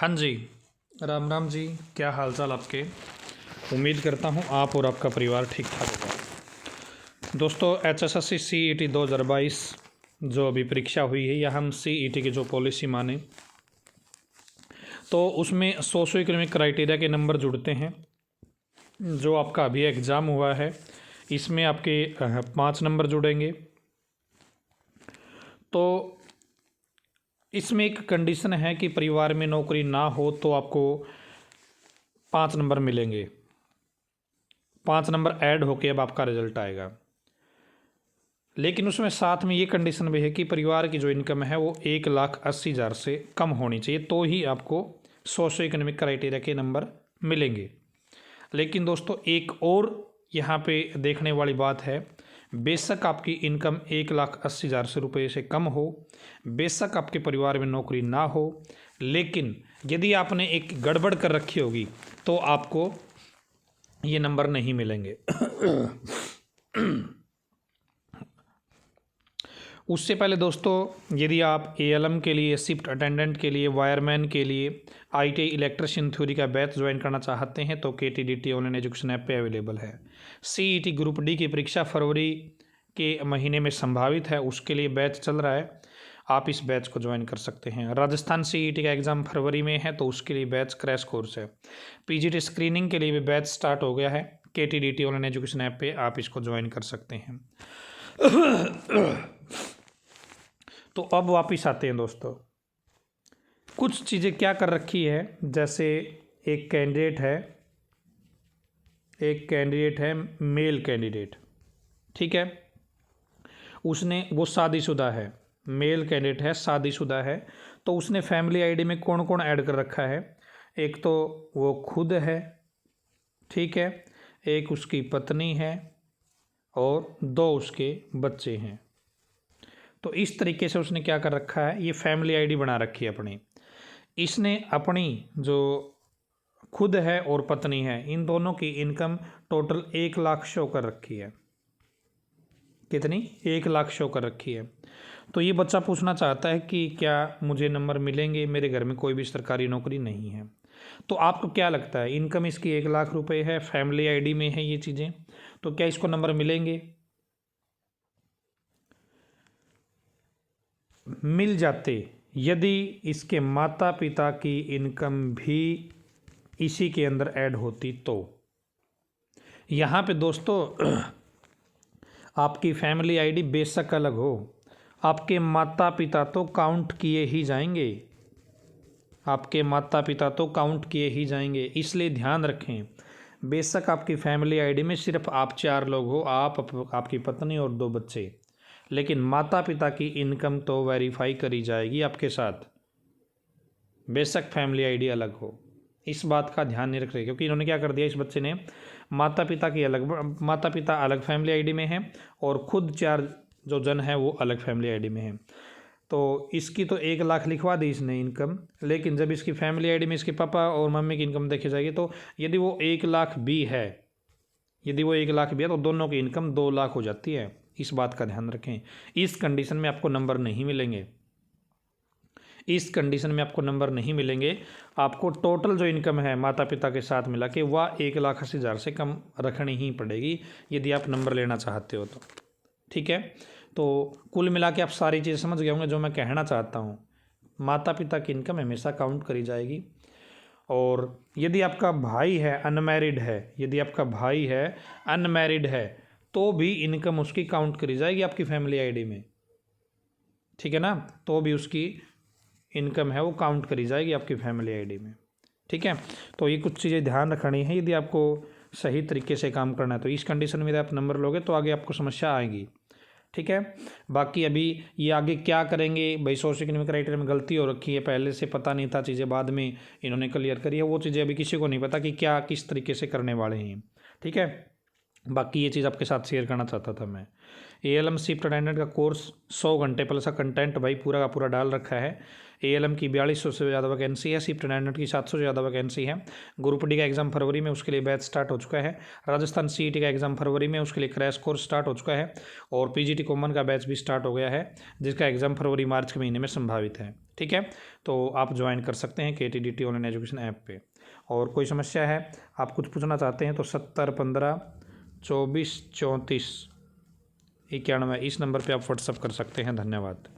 हाँ जी, राम राम जी। क्या हाल चाल आपके। उम्मीद करता हूँ आप और आपका परिवार ठीक ठाक होगा। दोस्तों, HSSC CET 2022 जो अभी परीक्षा हुई है, या हम CET की जो पॉलिसी माने तो उसमें सोशो इकोनॉमिक क्राइटेरिया के नंबर जुड़ते हैं। जो आपका अभी एग्ज़ाम हुआ है इसमें आपके 5 नंबर जुड़ेंगे। तो इसमें एक कंडीशन है कि परिवार में नौकरी ना हो तो आपको 5 नंबर मिलेंगे। 5 नंबर ऐड होके अब आपका रिजल्ट आएगा। लेकिन उसमें साथ में ये कंडीशन भी है कि परिवार की जो इनकम है वो 1,80,000 से कम होनी चाहिए, तो ही आपको सोशो इकोनॉमिक क्राइटेरिया के नंबर मिलेंगे। लेकिन दोस्तों, एक और यहाँ पे देखने वाली बात है, बेशक आपकी इनकम 1,80,000 से रुपये से कम हो, बेशक आपके परिवार में नौकरी ना हो, लेकिन यदि आपने एक गड़बड़ कर रखी होगी तो आपको ये नंबर नहीं मिलेंगे। उससे पहले दोस्तों, यदि आप ALM के लिए, शिफ्ट अटेंडेंट के लिए, वायरमैन के लिए, ITI इलेक्ट्रिशियन थ्योरी का बैच ज्वाइन करना चाहते हैं तो KTDT ऑनलाइन एजुकेशन ऐप पे अवेलेबल है। CET ग्रुप डी की परीक्षा फरवरी के महीने में संभावित है, उसके लिए बैच चल रहा है, आप इस बैच को ज्वाइन कर सकते हैं। राजस्थान CET का एग्ज़ाम फरवरी में है तो उसके लिए बैच क्रैश कोर्स है। PGT स्क्रीनिंग के लिए भी बैच स्टार्ट हो गया है, KTDT ऑनलाइन एजुकेशन ऐप पे आप इसको ज्वाइन कर सकते हैं। तो अब वापिस आते हैं दोस्तों, कुछ चीज़ें क्या कर रखी है। जैसे एक कैंडिडेट है मेल कैंडिडेट, ठीक है, उसने वो शादीशुदा है, मेल कैंडिडेट है, शादीशुदा है, तो उसने फैमिली आईडी में कौन कौन ऐड कर रखा है। एक तो वो खुद है, ठीक है, एक उसकी पत्नी है और 2 उसके बच्चे हैं। तो इस तरीके से उसने क्या कर रखा है, ये फैमिली आईडी बना रखी है अपनी। इसने अपनी जो खुद है और पत्नी है, इन दोनों की इनकम टोटल 1 लाख शो कर रखी है। कितनी? 1 लाख शो कर रखी है। तो ये बच्चा पूछना चाहता है कि क्या मुझे नंबर मिलेंगे, मेरे घर में कोई भी सरकारी नौकरी नहीं है। तो आपको क्या लगता है, इनकम इसकी 1 लाख रुपए है, फैमिली आईडी में है ये चीज़ें, तो क्या इसको नंबर मिलेंगे? मिल जाते यदि इसके माता पिता की इनकम भी इसी के अंदर ऐड होती तो। यहाँ पे दोस्तों आपकी फैमिली आईडी बेशक अलग हो, आपके माता पिता तो काउंट किए ही जाएंगे, आपके माता पिता तो काउंट किए ही जाएंगे। इसलिए ध्यान रखें, बेशक आपकी फैमिली आईडी में सिर्फ आप 4 लोग हो, आपकी पत्नी और 2 बच्चे, लेकिन माता पिता की इनकम तो वेरीफाई करी जाएगी आपके साथ, बेशक फैमिली आईडी अलग हो। इस बात का ध्यान नहीं रख रहे, क्योंकि इन्होंने क्या कर दिया, इस बच्चे ने माता पिता अलग फैमिली आईडी में है और खुद 4 जो जन है वो अलग फैमिली आईडी में है। तो इसकी तो 1 लाख लिखवा दी इसने इनकम, लेकिन जब इसकी फैमिली आईडी में इसके पापा और मम्मी की इनकम देखी जाएगी तो यदि वो 1 लाख भी है, तो दोनों की इनकम 2 लाख हो जाती है। इस बात का ध्यान रखें। इस कंडीशन में आपको नंबर नहीं मिलेंगे, आपको टोटल जो इनकम है माता पिता के साथ मिला के वह 1,80,000 से कम रखनी ही पड़ेगी यदि आप नंबर लेना चाहते हो तो, ठीक है। तो कुल मिला के आप सारी चीज़ समझ गए होंगे जो मैं कहना चाहता हूँ। माता पिता की इनकम हमेशा काउंट करी जाएगी, और यदि आपका भाई है अनमैरिड है तो भी इनकम उसकी काउंट करी जाएगी आपकी फैमिली आईडी में, ठीक है ना, तो भी उसकी इनकम है वो काउंट करी जाएगी आपकी फैमिली आईडी में, ठीक है। तो ये कुछ चीज़ें ध्यान रखनी है, यदि आपको सही तरीके से काम करना है तो इस कंडीशन में यदि आप नंबर लोगे तो आगे आपको समस्या आएगी, ठीक है। बाकी अभी ये आगे क्या करेंगे भाई, सोशल इकोनॉमिक क्राइटेरिया में गलती हो रखी है, पहले से पता नहीं था चीज़ें, बाद में इन्होंने क्लियर करी है, वो चीज़ें अभी किसी को नहीं पता कि क्या किस तरीके से करने वाले हैं, ठीक है। बाकी ये चीज़ आपके साथ शेयर करना चाहता था मैं। ALM शिफ्ट अटेंडेंट का कोर्स 100 घंटे प्लस का कंटेंट भाई पूरा का पूरा डाल रखा है। ALM की 4200 से ज़्यादा वैकेंसी है, शिफ्ट अटेंडेंट की 700 से ज़्यादा वैकेंसी है। ग्रुप डी का एग्जाम फरवरी में, उसके लिए बैच स्टार्ट हो चुका है। राजस्थान CET का एग्जाम फरवरी में, उसके लिए क्रैश कोर्स स्टार्ट हो चुका है। और PGT कॉमन का बैच भी स्टार्ट हो गया है, जिसका एग्जाम फरवरी मार्च के महीने में संभावित है। ठीक है, तो आप ज्वाइन कर सकते हैं KTDT ऑनलाइन एजुकेशन ऐप पे। और कोई समस्या है, आप कुछ पूछना चाहते हैं तो 70 15 24 34 91 इस नंबर पे आप व्हाट्सअप कर सकते हैं। धन्यवाद।